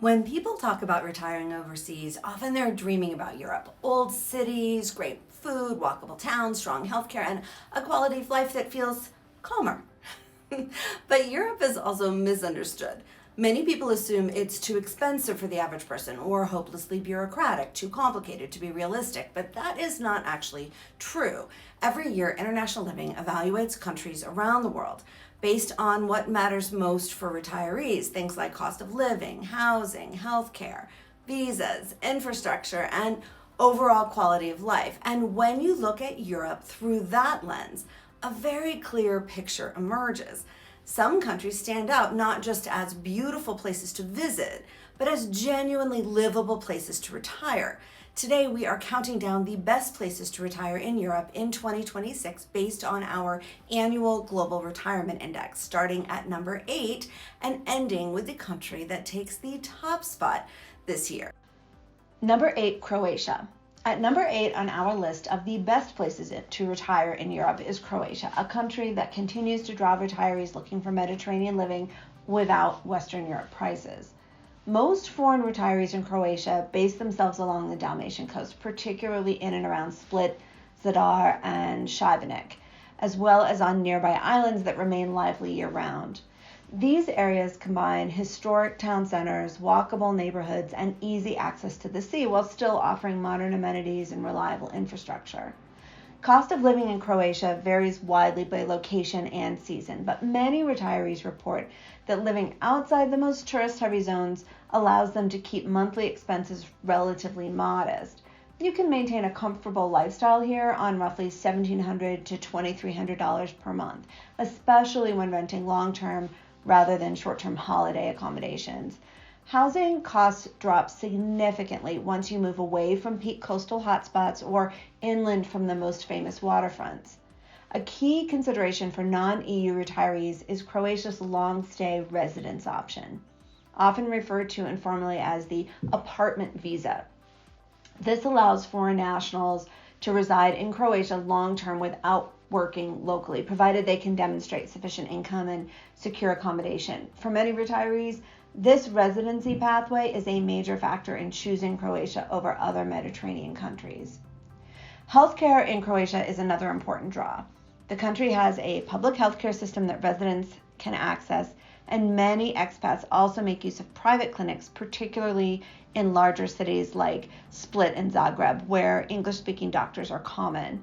When people talk about retiring overseas, often they're dreaming about Europe. Old cities, great food, walkable towns, strong healthcare, and a quality of life that feels calmer. But Europe is also misunderstood. Many people assume it's too expensive for the average person or hopelessly bureaucratic, too complicated to be realistic, but that is not actually true. Every year, International Living evaluates countries around the world based on what matters most for retirees, things like cost of living, housing, healthcare, visas, infrastructure, and overall quality of life. And when you look at Europe through that lens, a very clear picture emerges. Some countries stand out not just as beautiful places to visit, but as genuinely livable places to retire. Today, we are counting down the best places to retire in Europe in 2026 based on our annual Global Retirement Index, starting at number 8 and ending with the country that takes the top spot this year. Number 8, Croatia. At number 8 on our list of the best places to retire in Europe is Croatia, a country that continues to draw retirees looking for Mediterranean living without Western Europe prices. Most foreign retirees in Croatia base themselves along the Dalmatian coast, particularly in and around Split, Zadar, and Šibenik, as well as on nearby islands that remain lively year-round. These areas combine historic town centers, walkable neighborhoods, and easy access to the sea while still offering modern amenities and reliable infrastructure. Cost of living in Croatia varies widely by location and season, but many retirees report that living outside the most tourist-heavy zones allows them to keep monthly expenses relatively modest. You can maintain a comfortable lifestyle here on roughly $1,700 to $2,300 per month, especially when renting long-term rather than short-term holiday accommodations. Housing costs drop significantly once you move away from peak coastal hotspots or inland from the most famous waterfronts. A key consideration for non-EU retirees is Croatia's long-stay residence option, often referred to informally as the apartment visa. This allows foreign nationals to reside in Croatia long-term without working locally, provided they can demonstrate sufficient income and secure accommodation. For many retirees, this residency pathway is a major factor in choosing Croatia over other Mediterranean countries. Healthcare in Croatia is another important draw. The country has a public healthcare system that residents can access, and many expats also make use of private clinics, particularly in larger cities like Split and Zagreb, where English-speaking doctors are common.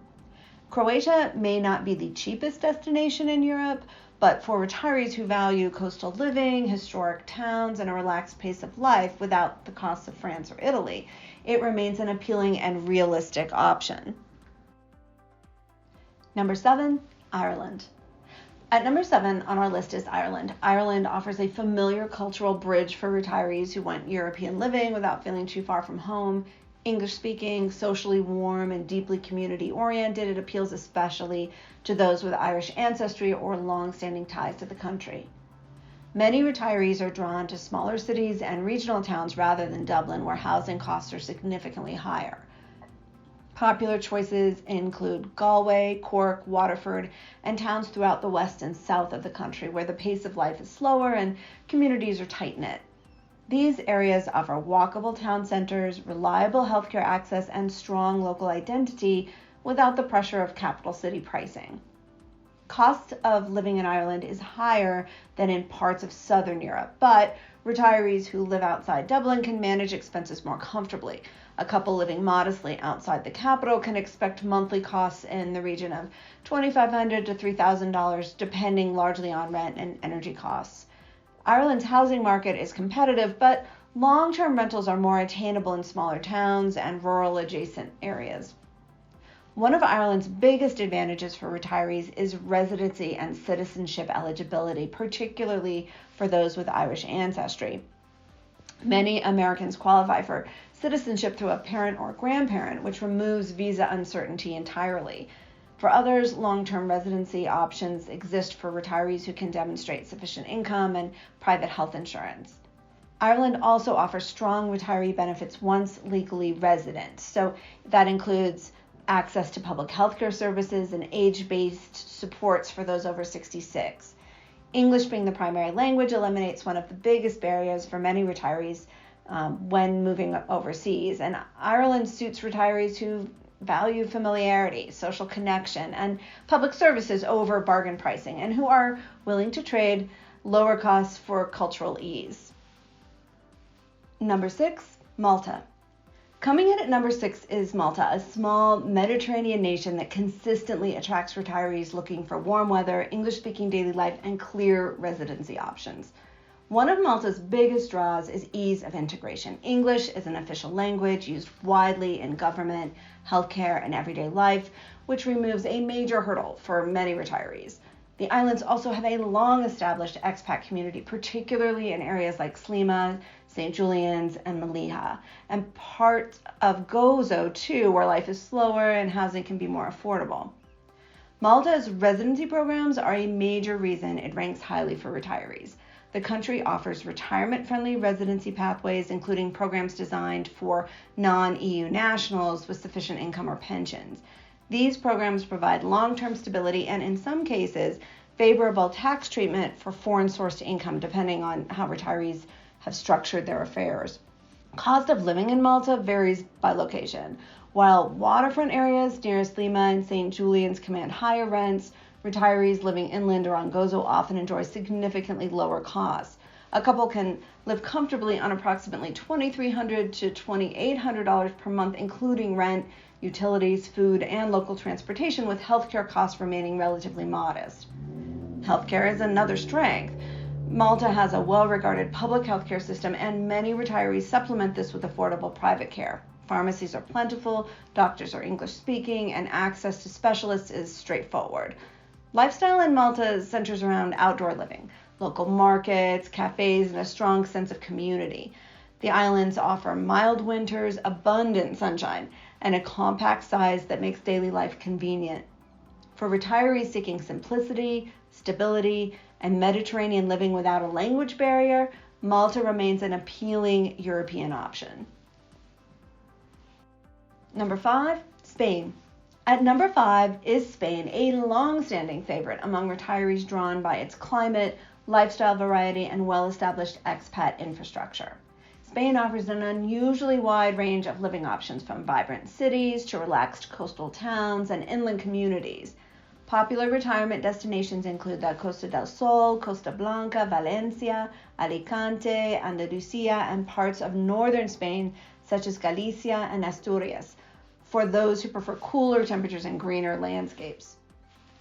Croatia may not be the cheapest destination in Europe, but for retirees who value coastal living, historic towns, and a relaxed pace of life without the costs of France or Italy, it remains an appealing and realistic option. Number 7, Ireland. At number 7 on our list is Ireland. Ireland offers a familiar cultural bridge for retirees who want European living without feeling too far from home. English-speaking, socially warm, and deeply community-oriented, it appeals especially to those with Irish ancestry or long-standing ties to the country. Many retirees are drawn to smaller cities and regional towns rather than Dublin, where housing costs are significantly higher. Popular choices include Galway, Cork, Waterford, and towns throughout the west and south of the country, where the pace of life is slower and communities are tight-knit. These areas offer walkable town centers, reliable healthcare access, and strong local identity without the pressure of capital city pricing. Cost of living in Ireland is higher than in parts of southern Europe, but retirees who live outside Dublin can manage expenses more comfortably. A couple living modestly outside the capital can expect monthly costs in the region of $2,500 to $3,000, depending largely on rent and energy costs. Ireland's housing market is competitive, but long-term rentals are more attainable in smaller towns and rural adjacent areas. One of Ireland's biggest advantages for retirees is residency and citizenship eligibility, particularly for those with Irish ancestry. Many Americans qualify for citizenship through a parent or grandparent, which removes visa uncertainty entirely. For others, long-term residency options exist for retirees who can demonstrate sufficient income and private health insurance. Ireland also offers strong retiree benefits once legally resident, so that includes access to public healthcare services and age-based supports for those over 66. English being the primary language eliminates one of the biggest barriers for many retirees when moving overseas. And Ireland suits retirees who value familiarity, social connection, and public services over bargain pricing, and who are willing to trade lower costs for cultural ease. Number 6, Malta. Coming in at number 6 is Malta, a small Mediterranean nation that consistently attracts retirees looking for warm weather, English-speaking daily life, and clear residency options. One of Malta's biggest draws is ease of integration. English is an official language used widely in government, healthcare, and everyday life, which removes a major hurdle for many retirees. The islands also have a long-established expat community, particularly in areas like Slima, St. Julian's, and Melilla, and parts of Gozo, too, where life is slower and housing can be more affordable. Malta's residency programs are a major reason it ranks highly for retirees. The country offers retirement-friendly residency pathways, including programs designed for non-EU nationals with sufficient income or pensions. These programs provide long-term stability and, in some cases, favorable tax treatment for foreign-sourced income, depending on how retirees have structured their affairs. Cost of living in Malta varies by location. While waterfront areas near Slima and St. Julian's command higher rents, retirees living inland or on Gozo often enjoy significantly lower costs. A couple can live comfortably on approximately $2,300 to $2,800 per month, including rent, utilities, food, and local transportation, with healthcare costs remaining relatively modest. Healthcare is another strength. Malta has a well-regarded public healthcare system, and many retirees supplement this with affordable private care. Pharmacies are plentiful, doctors are English-speaking, and access to specialists is straightforward. Lifestyle in Malta centers around outdoor living, local markets, cafes, and a strong sense of community. The islands offer mild winters, abundant sunshine, and a compact size that makes daily life convenient. For retirees seeking simplicity, stability, and Mediterranean living without a language barrier, Malta remains an appealing European option. Number 5, Spain. At number 5 is Spain, a long-standing favorite among retirees drawn by its climate, lifestyle variety, and well-established expat infrastructure. Spain offers an unusually wide range of living options, from vibrant cities to relaxed coastal towns and inland communities. Popular retirement destinations include the Costa del Sol, Costa Blanca, Valencia, Alicante, Andalusia, and parts of northern Spain, such as Galicia and Asturias, for those who prefer cooler temperatures and greener landscapes.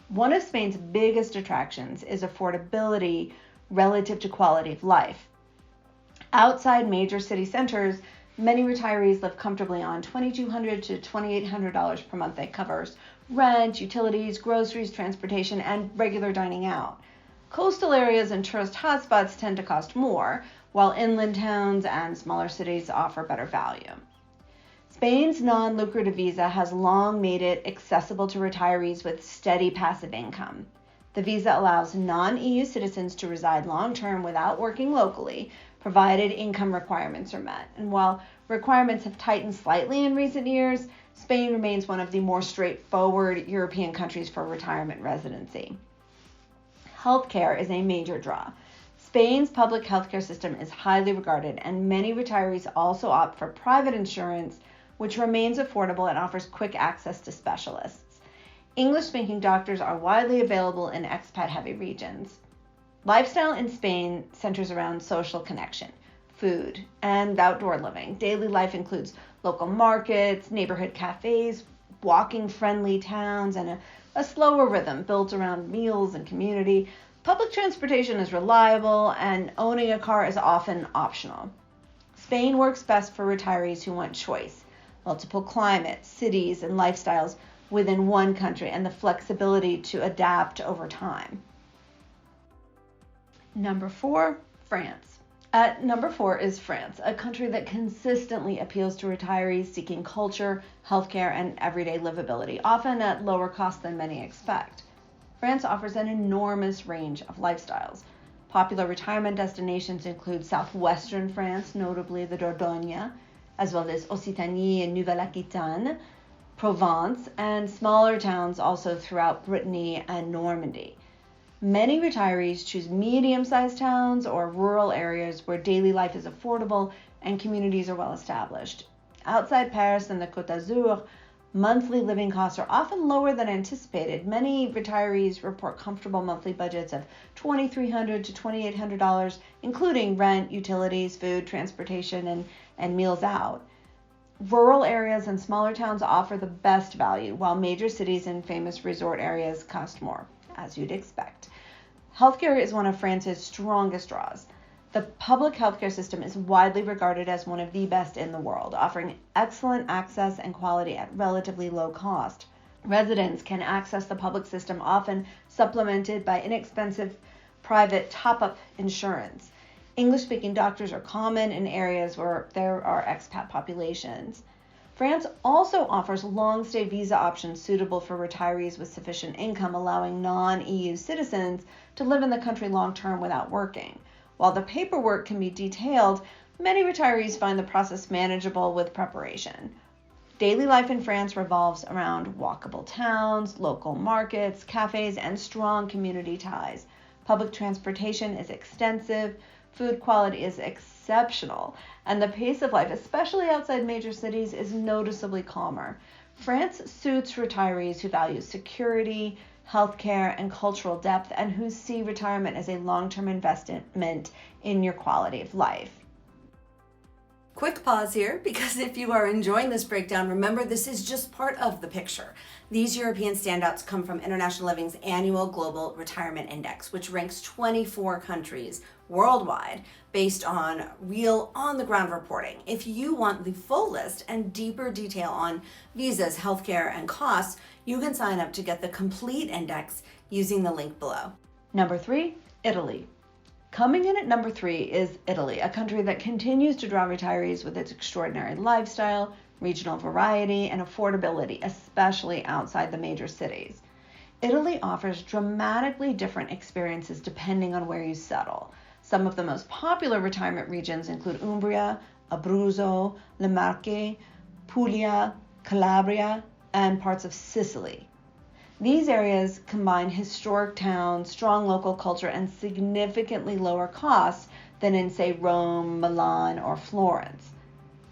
One of Spain's biggest attractions is affordability relative to quality of life. Outside major city centers, many retirees live comfortably on $2,200 to $2,800 per month. That covers rent, utilities, groceries, transportation, and regular dining out. Coastal areas and tourist hotspots tend to cost more, while inland towns and smaller cities offer better value. Spain's non-lucrative visa has long made it accessible to retirees with steady passive income. The visa allows non-EU citizens to reside long-term without working locally, provided income requirements are met. And while requirements have tightened slightly in recent years, Spain remains one of the more straightforward European countries for retirement residency. Healthcare is a major draw. Spain's public healthcare system is highly regarded, and many retirees also opt for private insurance, which remains affordable and offers quick access to specialists. English-speaking doctors are widely available in expat-heavy regions. Lifestyle in Spain centers around social connection, food, and outdoor living. Daily life includes local markets, neighborhood cafes, walking-friendly towns, and a slower rhythm built around meals and community. Public transportation is reliable, and owning a car is often optional. Spain works best for retirees who want choice, multiple climates, cities, and lifestyles within one country, and the flexibility to adapt over time. Number 4, France. At number 4 is France, a country that consistently appeals to retirees seeking culture, healthcare, and everyday livability, often at lower cost than many expect. France offers an enormous range of lifestyles. Popular retirement destinations include southwestern France, notably the Dordogne, as well as Occitanie and Nouvelle-Aquitaine, Provence, and smaller towns also throughout Brittany and Normandy. Many retirees choose medium-sized towns or rural areas where daily life is affordable and communities are well established. Outside Paris and the Côte d'Azur, monthly living costs are often lower than anticipated. Many retirees report comfortable monthly budgets of $2,300 to $2,800, including rent, utilities, food, transportation, and meals out. Rural areas and smaller towns offer the best value, while major cities and famous resort areas cost more, as you'd expect. Healthcare is one of France's strongest draws. The public healthcare system is widely regarded as one of the best in the world, offering excellent access and quality at relatively low cost. Residents can access the public system, often supplemented by inexpensive private top-up insurance. English-speaking doctors are common in areas where there are expat populations. France also offers long-stay visa options suitable for retirees with sufficient income, allowing non-EU citizens to live in the country long-term without working. While the paperwork can be detailed, many retirees find the process manageable with preparation. Daily life in France revolves around walkable towns, local markets, cafes, and strong community ties. Public transportation is extensive, food quality is exceptional, and the pace of life, especially outside major cities, is noticeably calmer. France suits retirees who value security, healthcare, and cultural depth, and who see retirement as a long-term investment in your quality of life. Quick pause here, because if you are enjoying this breakdown, remember this is just part of the picture. These European standouts come from International Living's annual Global Retirement Index, which ranks 24 countries worldwide based on real on-the-ground reporting. If you want the full list and deeper detail on visas, healthcare, and costs, you can sign up to get the complete index using the link below. Number 3, Italy. Coming in at number 3 is Italy, a country that continues to draw retirees with its extraordinary lifestyle, regional variety, and affordability, especially outside the major cities. Italy offers dramatically different experiences depending on where you settle. Some of the most popular retirement regions include Umbria, Abruzzo, Le Marche, Puglia, Calabria, and parts of Sicily. These areas combine historic towns, strong local culture, and significantly lower costs than in, say, Rome, Milan, or Florence.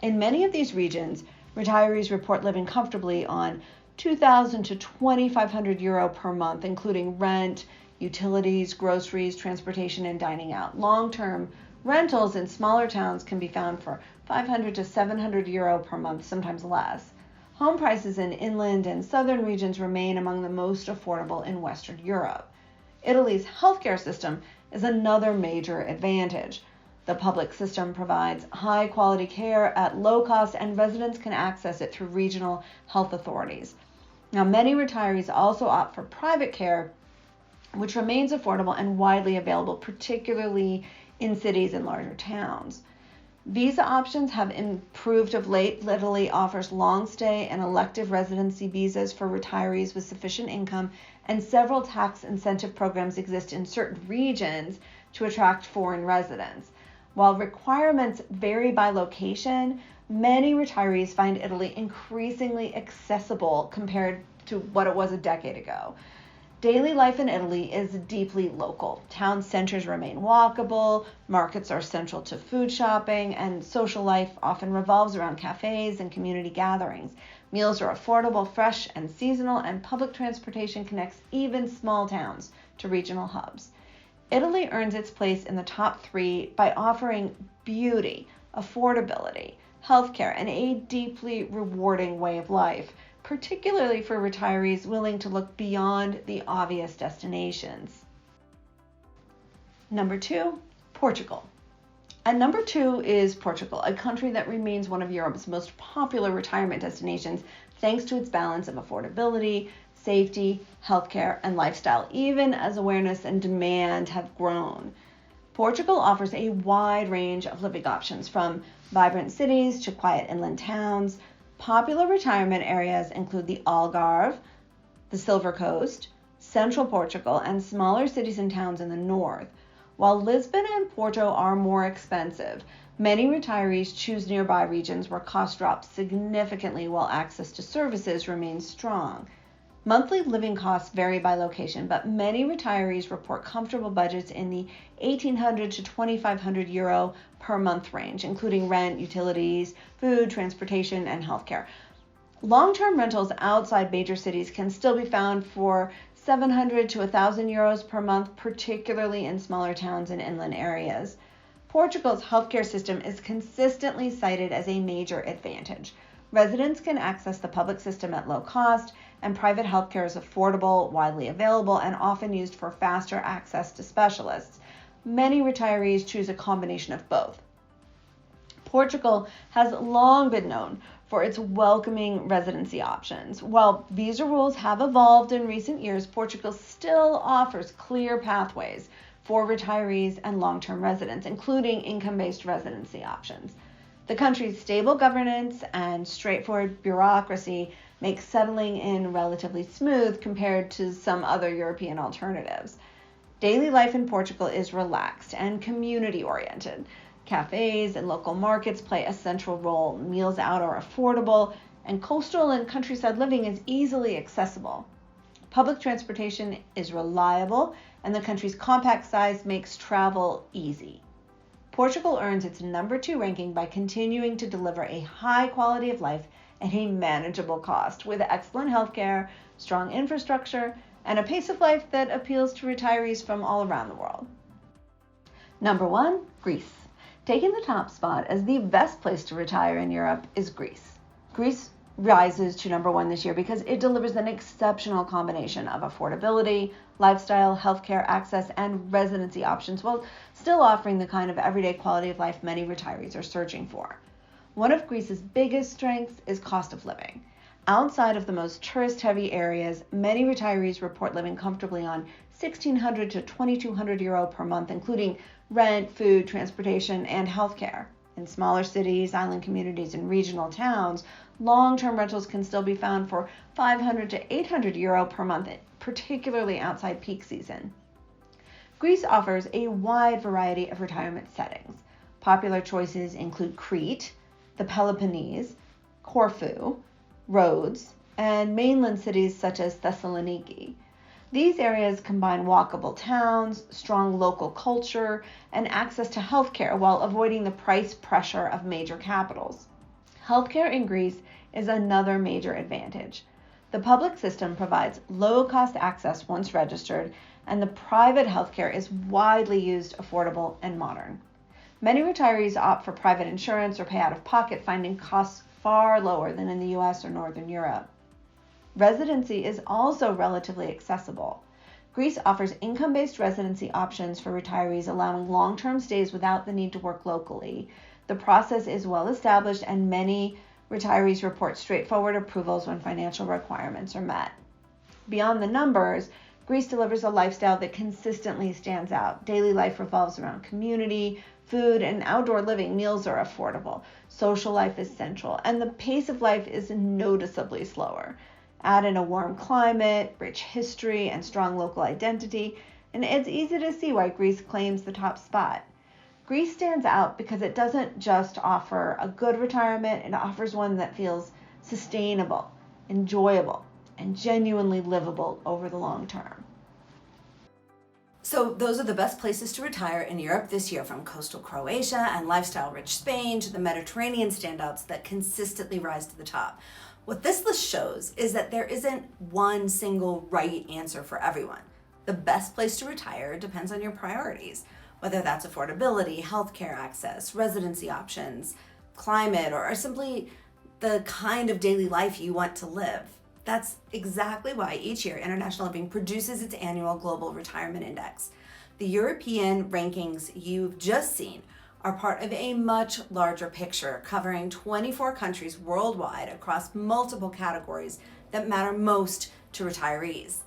In many of these regions, retirees report living comfortably on €2,000 to €2,500 per month, including rent, utilities, groceries, transportation, and dining out. Long-term rentals in smaller towns can be found for €500 to €700 per month, sometimes less. Home prices in inland and southern regions remain among the most affordable in Western Europe. Italy's healthcare system is another major advantage. The public system provides high-quality care at low cost, and residents can access it through regional health authorities. Now, many retirees also opt for private care, which remains affordable and widely available, particularly in cities and larger towns. Visa options have improved of late. Italy offers long-stay and elective residency visas for retirees with sufficient income, and several tax incentive programs exist in certain regions to attract foreign residents. While requirements vary by location, many retirees find Italy increasingly accessible compared to what it was a decade ago. Daily life in Italy is deeply local. Town centers remain walkable, markets are central to food shopping, and social life often revolves around cafes and community gatherings. Meals are affordable, fresh, and seasonal, and public transportation connects even small towns to regional hubs. Italy earns its place in the top 3 by offering beauty, affordability, healthcare, and a deeply rewarding way of life, particularly for retirees willing to look beyond the obvious destinations. Number 2, Portugal. At number 2 is Portugal, a country that remains one of Europe's most popular retirement destinations thanks to its balance of affordability, safety, healthcare, and lifestyle, even as awareness and demand have grown. Portugal offers a wide range of living options, from vibrant cities to quiet inland towns. Popular retirement areas include the Algarve, the Silver Coast, central Portugal, and smaller cities and towns in the north. While Lisbon and Porto are more expensive, many retirees choose nearby regions where costs drop significantly while access to services remains strong. Monthly living costs vary by location, but many retirees report comfortable budgets in the 1,800 to 2,500 euro per month range, including rent, utilities, food, transportation, and healthcare. Long-term rentals outside major cities can still be found for 700 to 1,000 euros per month, particularly in smaller towns and inland areas. Portugal's healthcare system is consistently cited as a major advantage. Residents can access the public system at low cost, and private healthcare is affordable, widely available, and often used for faster access to specialists. Many retirees choose a combination of both. Portugal has long been known for its welcoming residency options. While visa rules have evolved in recent years, Portugal still offers clear pathways for retirees and long-term residents, including income-based residency options. The country's stable governance and straightforward bureaucracy make settling in relatively smooth compared to some other European alternatives. Daily life in Portugal is relaxed and community-oriented. Cafes and local markets play a central role. Meals out are affordable, and coastal and countryside living is easily accessible. Public transportation is reliable, and the country's compact size makes travel easy. Portugal earns its number 2 ranking by continuing to deliver a high quality of life at a manageable cost, with excellent healthcare, strong infrastructure, and a pace of life that appeals to retirees from all around the world. Number 1, Greece. Taking the top spot as the best place to retire in Europe is Greece. Greece rises to number 1 this year because it delivers an exceptional combination of affordability, lifestyle, healthcare access, and residency options, while still offering the kind of everyday quality of life many retirees are searching for. One of Greece's biggest strengths is cost of living. Outside of the most tourist-heavy areas, many retirees report living comfortably on 1,600 to 2,200 euro per month, including rent, food, transportation, and healthcare. In smaller cities, island communities, and regional towns, long-term rentals can still be found for 500 to 800 euro per month, particularly outside peak season. Greece offers a wide variety of retirement settings. Popular choices include Crete, the Peloponnese, Corfu, Rhodes, and mainland cities such as Thessaloniki. These areas combine walkable towns, strong local culture, and access to healthcare while avoiding the price pressure of major capitals. Healthcare in Greece is another major advantage. The public system provides low-cost access once registered, and the private healthcare is widely used, affordable, and modern. Many retirees opt for private insurance or pay out of pocket, finding costs far lower than in the US or Northern Europe. Residency is also relatively accessible. Greece offers income-based residency options for retirees, allowing long-term stays without the need to work locally. The process is well established, and many retirees report straightforward approvals when financial requirements are met. Beyond the numbers, Greece delivers a lifestyle that consistently stands out. Daily life revolves around community, food, and outdoor living. Meals are affordable. Social life is central, and the pace of life is noticeably slower. Add in a warm climate, rich history, and strong local identity, and it's easy to see why Greece claims the top spot. Greece stands out because it doesn't just offer a good retirement, it offers one that feels sustainable, enjoyable, and genuinely livable over the long term. So those are the best places to retire in Europe this year, from coastal Croatia and lifestyle-rich Spain to the Mediterranean standouts that consistently rise to the top. What this list shows is that there isn't one single right answer for everyone. The best place to retire depends on your priorities, whether that's affordability, healthcare access, residency options, climate, or simply the kind of daily life you want to live. That's exactly why each year International Living produces its annual Global Retirement Index. The European rankings you've just seen are part of a much larger picture covering 24 countries worldwide across multiple categories that matter most to retirees.